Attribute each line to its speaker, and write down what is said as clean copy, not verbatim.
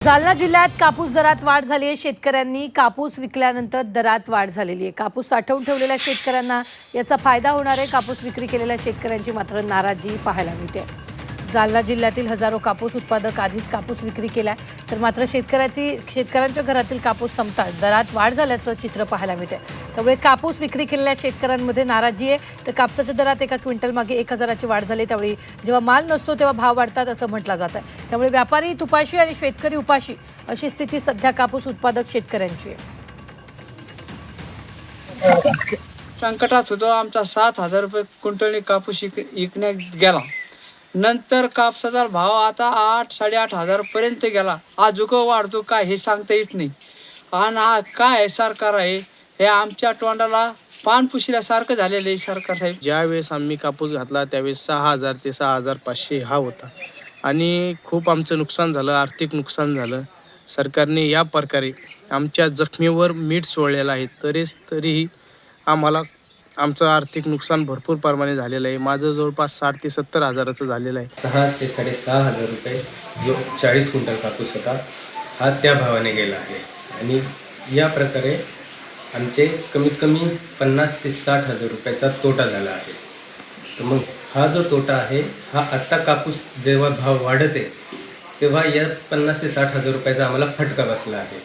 Speaker 1: जालना जिल्ह्यात कापूस दरात वाढ झाली आहे। शेतकऱ्यांनी कापूस विकल्यानंतर दरात वाढ झालेली आहे। कापूस साठवून ठेवलेल्या शेतकऱ्यांना याचा फायदा होणार आहे। कापूस विक्री केलेल्या शेतकऱ्यांची मात्र नाराजी पाहायला मिळते। जालना जिल्ह्यातील हजारो कापूस उत्पादक आधीच कापूस विक्री केलाय, तर मात्र शेतकऱ्यांच्या घरातील कापूस संपताच दरात वाढ झाल्याचं चित्र पाहायला मिळते। त्यामुळे कापूस विक्री केलेल्या शेतकऱ्यांमध्ये नाराजी आहे। तर कापसाच्या दरात एका क्विंटल मागे 1000ची वाढ झाली। त्यावेळी जेव्हा माल नसतो तेव्हा भाव वाढतात असं म्हटलं जात आहे। त्यामुळे व्यापारी तुपाशी आणि शेतकरी उपाशी अशी स्थिती सध्या कापूस उत्पादक शेतकऱ्यांची आहे।
Speaker 2: संकटात होतो। आमचा 7,000 रुपये क्विंटलने कापूस विकण्यात गेला। नंतर कापसाचा भाव आता 8-8.5 पर्यंत गेला। अजून वाढतो काय हे सांगता येत नाही। आणि काय सरकार आहे हे आमच्या तोंडाला पान पुसल्यासारखं झालेलं आहे सरकार साहेब।
Speaker 3: ज्यावेळेस आम्ही कापूस घातला त्यावेळेस 6,000 ते 6,500 हा होता आणि खूप आमचं नुकसान झालं, आर्थिक नुकसान झालं। सरकारने या प्रकारे आमच्या जखमीवर मीठ सोडलेलं आहे, तरीही आम्हाला आमचं आर्थिक नुकसान भरपूर प्रमाणे झालेलं आहे। माझं जवळपास 60,000 ते 70,000चं झालेलं आहे।
Speaker 4: 6,000 ते 6,500 रुपये जो 40 क्विंटल कापूस होता हा त्या भावाने गेला आहे। आणि या प्रकारे आमचे कमीत कमी 50,000 ते 60,000 रुपयाचा तोटा झाला आहे। तर मग हा जो तोटा आहे हा आत्ता कापूस जेव्हा भाव वाढते तेव्हा या 50,000 ते 60,000 रुपयाचा आम्हाला फटका बसला आहे।